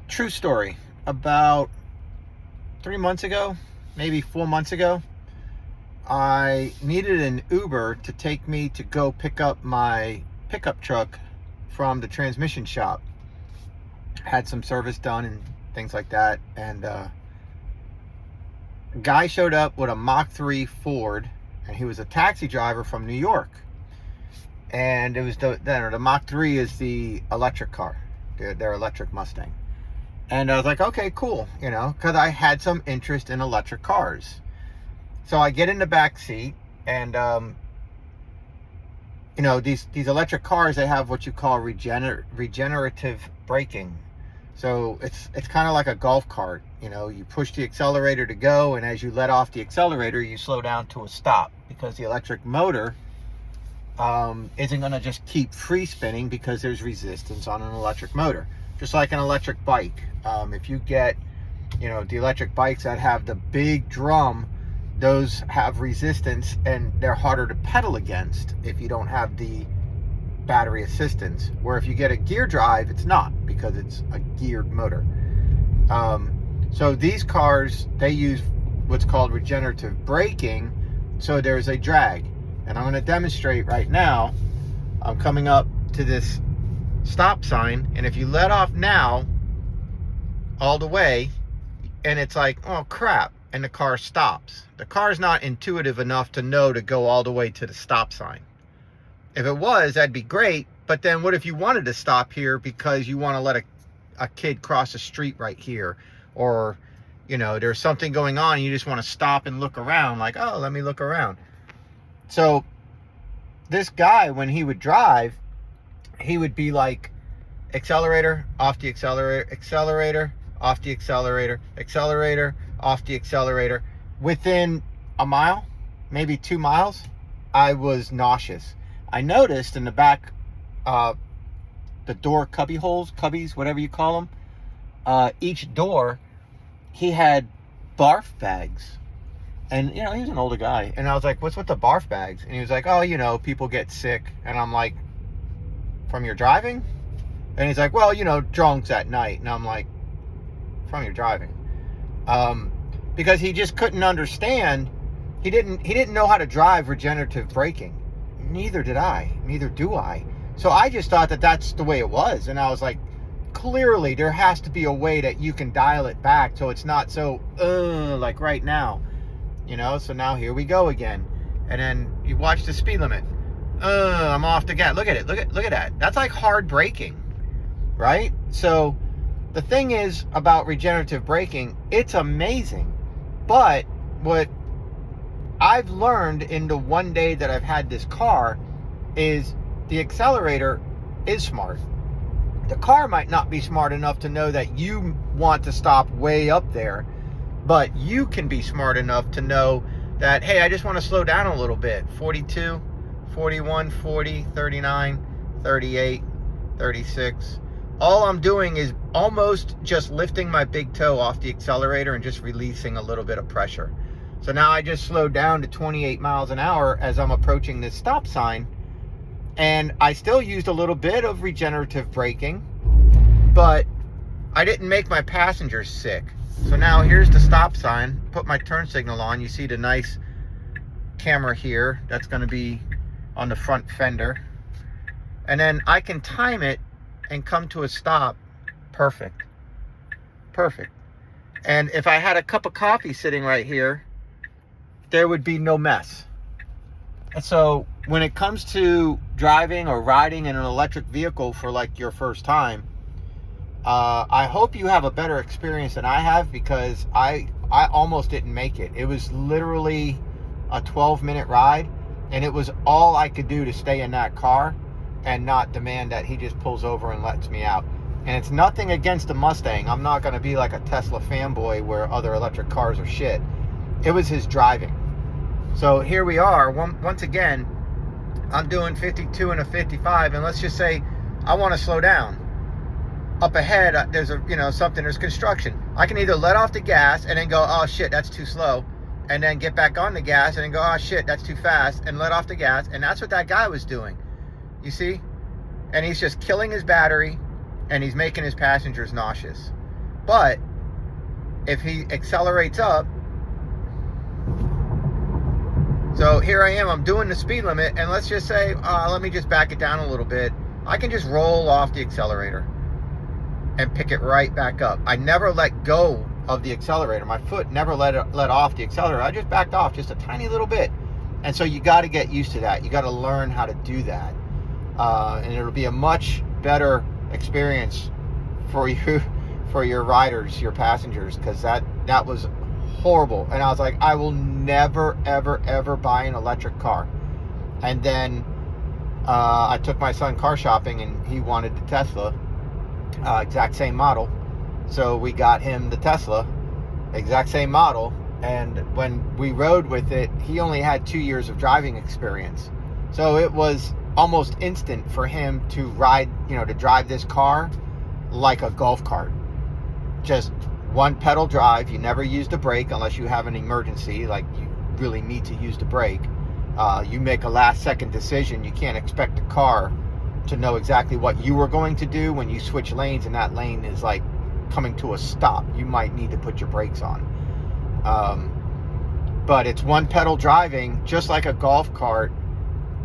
True story. About 3 months ago, maybe 4 months ago, I needed an Uber to take me to go pick up my pickup truck from the transmission shop. Had some service done and things like that. And a guy showed up with a Mach 3 Ford, and he was a taxi driver from New York. And it was the Mach 3 is the electric car, their electric Mustang. And I was like, okay, cool, because I had some interest in electric cars. So I get in the back seat, and these electric cars, they have what you call regenerative braking. So it's kind of like a golf cart. You push the accelerator to go, and as you let off the accelerator, you slow down to a stop, because the electric motor isn't going to just keep free spinning, because there's resistance on an electric motor. Just like an electric bike. If you get, the electric bikes that have the big drum, those have resistance and they're harder to pedal against if you don't have the battery assistance. Where if you get a gear drive, it's not, because it's a geared motor. So these cars, they use what's called regenerative braking, so there's a drag. And I'm going to demonstrate right now. I'm coming up to this stop sign, and if you let off now all the way, and it's like, oh crap, and the car stops. The car's not intuitive enough to know to go all the way to the stop sign. If it was, that'd be great. But then what if you wanted to stop here because you want to let a kid cross the street right here, or there's something going on and you just want to stop and look around, like, oh, let me look around. So this guy, when he would drive, he would be like, accelerator, off the accelerator, accelerator, off the accelerator, accelerator, off the accelerator. Within a mile, maybe 2 miles, I was nauseous. I noticed in the back, the door cubbies, whatever you call them, each door, he had barf bags. And, he was an older guy. And I was like, what's with the barf bags? And he was like, oh, people get sick. And I'm like, from your driving? And he's like, well, drunks at night. And I'm like, from your driving? Because he just couldn't understand. He didn't know how to drive regenerative braking. Neither did I. Neither do I. So I just thought that that's the way it was. And I was like, clearly there has to be a way that you can dial it back so it's not so, like right now. So now here we go again. And then you watch the speed limit. I'm off the gas. Look at it. Look at that. That's like hard braking, right? So the thing is about regenerative braking, it's amazing. But what I've learned in the one day that I've had this car is the accelerator is smart. The car might not be smart enough to know that you want to stop way up there, but you can be smart enough to know that, hey, I just want to slow down a little bit. 42, 41, 40, 39, 38, 36. All I'm doing is almost just lifting my big toe off the accelerator and just releasing a little bit of pressure. So now I just slowed down to 28 miles an hour as I'm approaching this stop sign. And I still used a little bit of regenerative braking, but I didn't make my passengers sick. So now here's the stop sign. Put my turn signal on. You see the nice camera here. That's going to be on the front fender. And then I can time it and come to a stop. Perfect. Perfect. And if I had a cup of coffee sitting right here, there would be no mess. And so when it comes to driving or riding in an electric vehicle for like your first time, I hope you have a better experience than I have, because I almost didn't make it. It was literally a 12-minute ride, and it was all I could do to stay in that car and not demand that he just pulls over and lets me out. And it's nothing against the Mustang. I'm not going to be like a Tesla fanboy where other electric cars are shit. It was his driving. So here we are. Once again, I'm doing 52 and a 55, and let's just say I want to slow down. Up ahead, there's there's construction. I can either let off the gas and then go, oh shit, that's too slow, and then get back on the gas and then go, oh shit, that's too fast, and let off the gas. And that's what that guy was doing. You see? And he's just killing his battery, and he's making his passengers nauseous. But if he accelerates up, so here I am, I'm doing the speed limit, and let's just say, let me just back it down a little bit. I can just roll off the accelerator and pick it right back up. I never let go of the accelerator. My foot never let off the accelerator. I just backed off just a tiny little bit. And so you got to get used to that. You got to learn how to do that. And it'll be a much better experience for you, for your riders, your passengers, because that was horrible. And I was like, I will never, ever, ever buy an electric car. And then I took my son car shopping, and he wanted the Tesla, exact same model. So we got him the Tesla, exact same model. And when we rode with it, he only had 2 years of driving experience. So it was almost instant for him to ride, to drive this car like a golf cart. Just one pedal drive. You never use the brake unless you have an emergency, like you really need to use the brake. You make a last second decision. You can't expect the car to know exactly what you were going to do when you switch lanes and that lane is like coming to a stop. You might need to put your brakes on. But it's one pedal driving, just like a golf cart,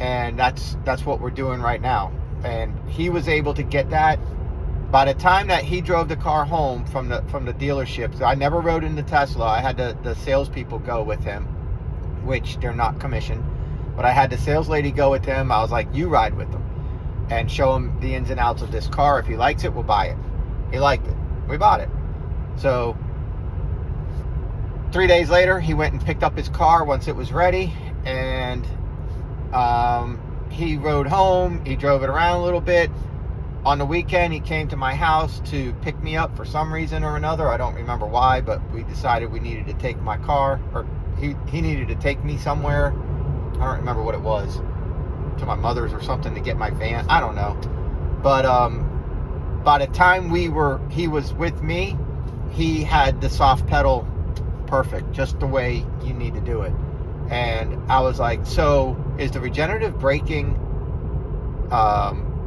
and that's what we're doing right now. And he was able to get that. By the time that he drove the car home from the dealership, so I never rode in the Tesla. I had the salespeople go with him, which they're not commissioned, but I had the sales lady go with him. I was like, you ride with them and show him the ins and outs of this car. If he likes it, we'll buy it. He liked it. We bought it. So 3 days later, he went and picked up his car once it was ready, and he rode home. He drove it around a little bit. On the weekend, he came to my house to pick me up for some reason or another. I don't remember why, but we decided we needed to take my car, or he needed to take me somewhere. I don't remember what it was, to my mother's or something, to get my van. I don't know. But by the time he was with me, he had the soft pedal perfect, just the way you need to do it. And I was like, so is the regenerative braking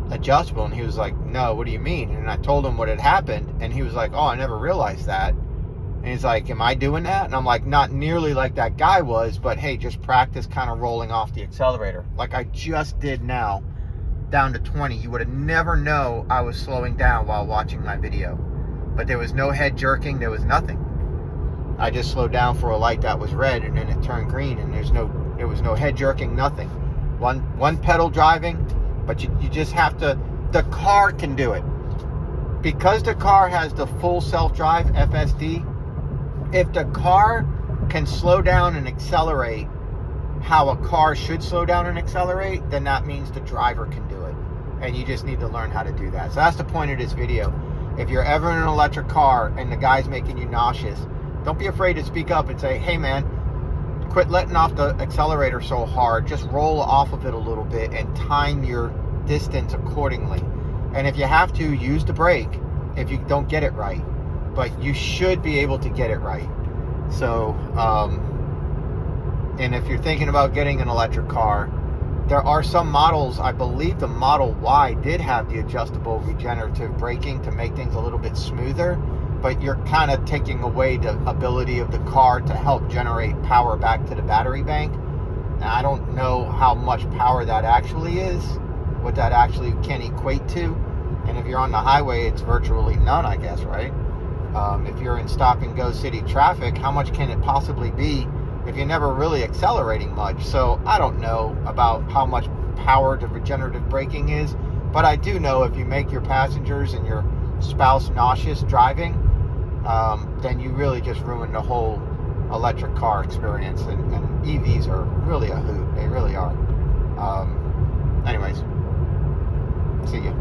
adjustable? And he was like, no, what do you mean? And I told him what had happened, and he was like, oh, I never realized that. And he's like, am I doing that? And I'm like, not nearly like that guy was, but hey, just practice kind of rolling off the accelerator like I just did now, down to 20. You would have never know I was slowing down while watching my video, but there was no head jerking. There was nothing. I just slowed down for a light that was red, and then it turned green, and there was no head jerking, nothing. One pedal driving. But you just have to, the car can do it. Because the car has the full self-drive FSD, if the car can slow down and accelerate how a car should slow down and accelerate, then that means the driver can do it. And you just need to learn how to do that. So that's the point of this video. If you're ever in an electric car and the guy's making you nauseous, don't be afraid to speak up and say, hey man, quit letting off the accelerator so hard. Just roll off of it a little bit and time your distance accordingly. And if you have to, use the brake if you don't get it right. But you should be able to get it right. So, and if you're thinking about getting an electric car, there are some models, I believe the Model Y did have the adjustable regenerative braking to make things a little bit smoother. But you're kind of taking away the ability of the car to help generate power back to the battery bank. Now, I don't know how much power that actually is, what that actually can equate to. And if you're on the highway, it's virtually none, I guess, right? If you're in stop and go city traffic, how much can it possibly be if you're never really accelerating much? So I don't know about how much power the regenerative braking is, but I do know if you make your passengers and your spouse nauseous driving, then you really just ruin the whole electric car experience. And EVs are really a hoot. They really are. Anyways, see ya.